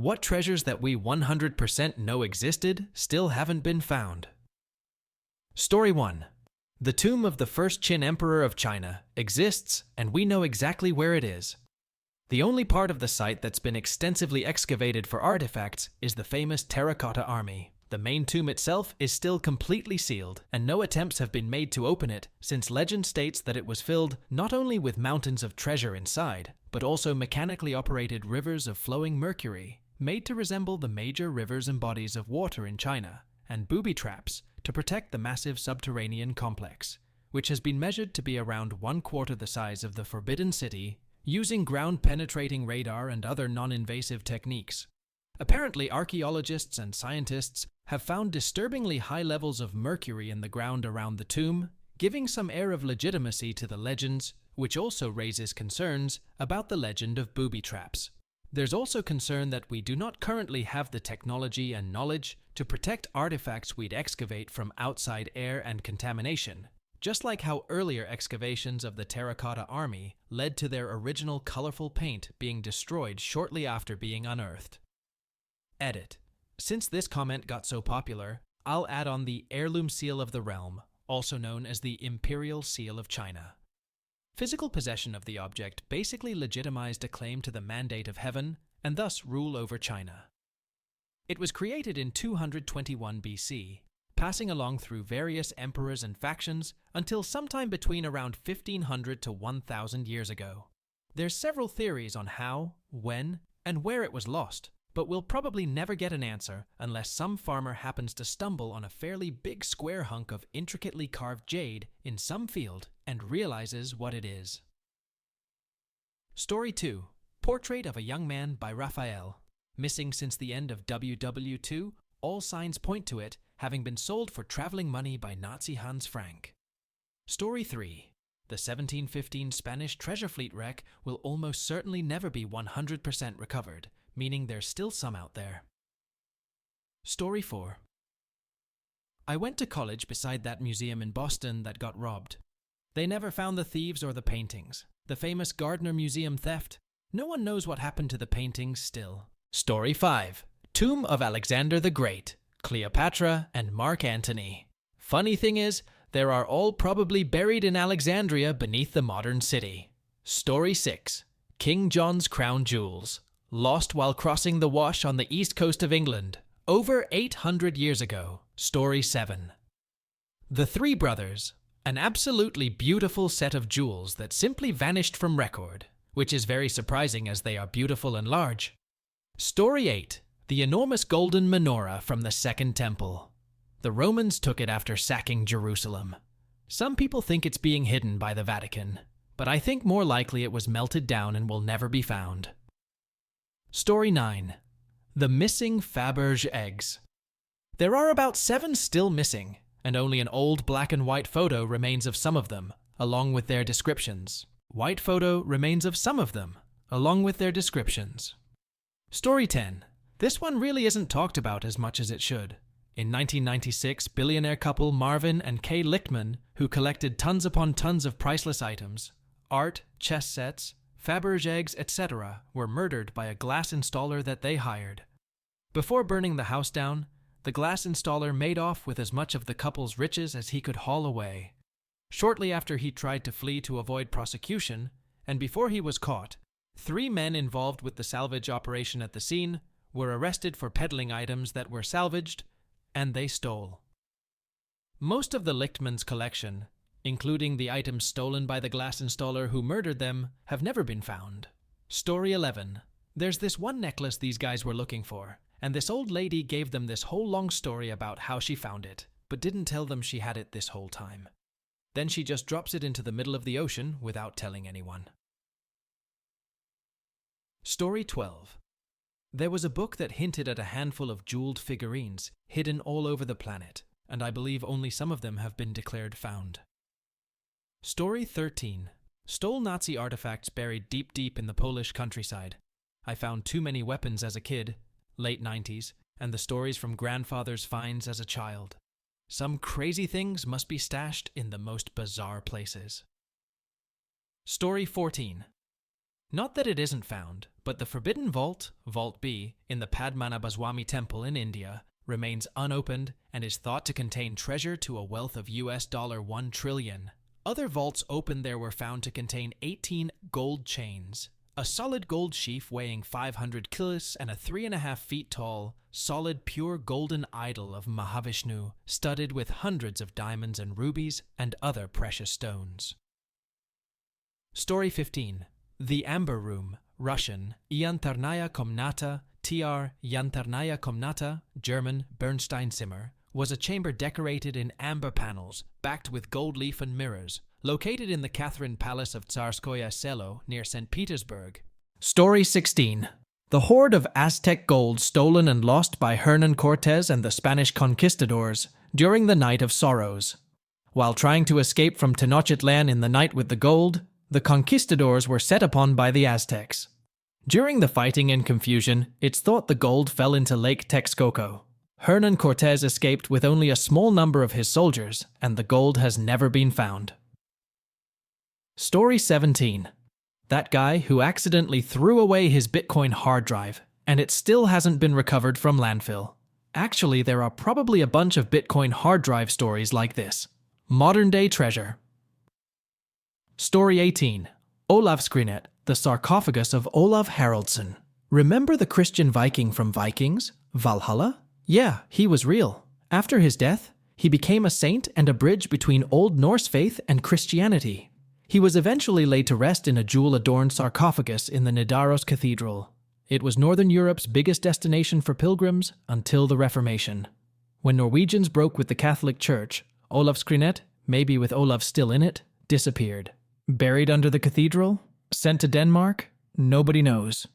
What treasures that we 100% know existed still haven't been found? Story 1. The tomb of the first Qin Emperor of China exists, and we know exactly where it is. The only part of the site that's been extensively excavated for artifacts is the famous terracotta army. The main tomb itself is still completely sealed, and no attempts have been made to open it, since legend states that it was filled not only with mountains of treasure inside, but also mechanically operated rivers of flowing mercury, made to resemble the major rivers and bodies of water in China, and booby traps to protect the massive subterranean complex, which has been measured to be around 1/4 the size of the Forbidden City, using ground-penetrating radar and other non-invasive techniques. Apparently, archaeologists and scientists have found disturbingly high levels of mercury in the ground around the tomb, giving some air of legitimacy to the legends, which also raises concerns about the legend of booby traps. There's also concern that we do not currently have the technology and knowledge to protect artifacts we'd excavate from outside air and contamination, just like how earlier excavations of the terracotta army led to their original colorful paint being destroyed shortly after being unearthed. Edit. Since this comment got so popular, I'll add on the heirloom seal of the realm, also known as the Imperial Seal of China. Physical possession of the object basically legitimized a claim to the mandate of heaven and thus rule over China. It was created in 221 BC, passing along through various emperors and factions until sometime between around 1500 to 1000 years ago. There's several theories on how, when, and where it was lost, but we'll probably never get an answer unless some farmer happens to stumble on a fairly big square hunk of intricately carved jade in some field and realizes what it is. Story 2. Portrait of a Young Man by Raphael. Missing since the end of WW2, all signs point to it having been sold for traveling money by Nazi Hans Frank. Story 3. The 1715 Spanish treasure fleet wreck will almost certainly never be 100% recovered, meaning there's still some out there. Story 4. I went to college beside that museum in Boston that got robbed. They never found the thieves or the paintings. The famous Gardner Museum theft. No one knows what happened to the paintings still. Story 5. Tomb of Alexander the Great, Cleopatra, and Mark Antony. Funny thing is, they are all probably buried in Alexandria beneath the modern city. Story 6. King John's crown jewels. Lost while crossing the Wash on the east coast of England, over 800 years ago. Story 7. The Three Brothers, an absolutely beautiful set of jewels that simply vanished from record, which is very surprising as they are beautiful and large. Story 8. The enormous golden menorah from the Second Temple. The Romans took it after sacking Jerusalem. Some people think it's being hidden by the Vatican, but I think more likely it was melted down and will never be found. Story 9. The Missing Faberge Eggs. There are about 7 still missing, and only an old black and white photo remains of some of them, along with their descriptions. White photo remains of some of them, along with their descriptions. Story 10. This one really isn't talked about as much as it should. In 1996, billionaire couple Marvin and Kay Lichtman, who collected tons upon tons of priceless items, art, chess sets, Faberge eggs, etc., were murdered by a glass installer that they hired. Before burning the house down, the glass installer made off with as much of the couple's riches as he could haul away. Shortly after he tried to flee to avoid prosecution, and before he was caught, 3 men involved with the salvage operation at the scene were arrested for peddling items that were salvaged, and they stole. Most of the Lichtman's collection, including the items stolen by the glass installer who murdered them, have never been found. Story 11. There's this one necklace these guys were looking for, and this old lady gave them this whole long story about how she found it, but didn't tell them she had it this whole time. Then she just drops it into the middle of the ocean without telling anyone. Story 12. There was a book that hinted at a handful of jeweled figurines hidden all over the planet, and I believe only some of them have been declared found. Story 13. Stole Nazi artifacts buried deep in the Polish countryside. I found too many weapons as a kid, late 90s, and the stories from grandfather's finds as a child. Some crazy things must be stashed in the most bizarre places. Story 14. Not that it isn't found, but the Forbidden Vault, Vault B, in the Padmanabhaswamy Temple in India, remains unopened and is thought to contain treasure to a wealth of $1 trillion. Other vaults opened there were found to contain 18 gold chains, a solid gold sheaf weighing 500 kilos, and a 3.5 feet tall, solid pure golden idol of Mahavishnu, studded with hundreds of diamonds and rubies and other precious stones. Story 15. The Amber Room, Russian, Idontworkherelady Komnata, tr. Idontworkherelady Komnata, German, Bernsteinzimmer, was a chamber decorated in amber panels, backed with gold leaf and mirrors, located in the Catherine Palace of Tsarskoye Selo near St. Petersburg. Story 16. The hoard of Aztec gold stolen and lost by Hernan Cortes and the Spanish conquistadors during the Night of Sorrows. While trying to escape from Tenochtitlan in the night with the gold, the conquistadors were set upon by the Aztecs. During the fighting and confusion, it's thought the gold fell into Lake Texcoco. Hernan Cortes escaped with only a small number of his soldiers, and the gold has never been found. Story 17. That guy who accidentally threw away his Bitcoin hard drive, and it still hasn't been recovered from landfill. Actually, there are probably a bunch of Bitcoin hard drive stories like this. Modern-day treasure. Story 18. Olavskrinet, the sarcophagus of Olaf Haraldsson. Remember the Christian Viking from Vikings, Valhalla? Yeah, he was real. After his death, he became a saint and a bridge between Old Norse faith and Christianity. He was eventually laid to rest in a jewel-adorned sarcophagus in the Nidaros Cathedral. It was Northern Europe's biggest destination for pilgrims until the Reformation. When Norwegians broke with the Catholic Church, Olavskrinet, maybe with Olav still in it, disappeared. Buried under the cathedral? Sent to Denmark? Nobody knows.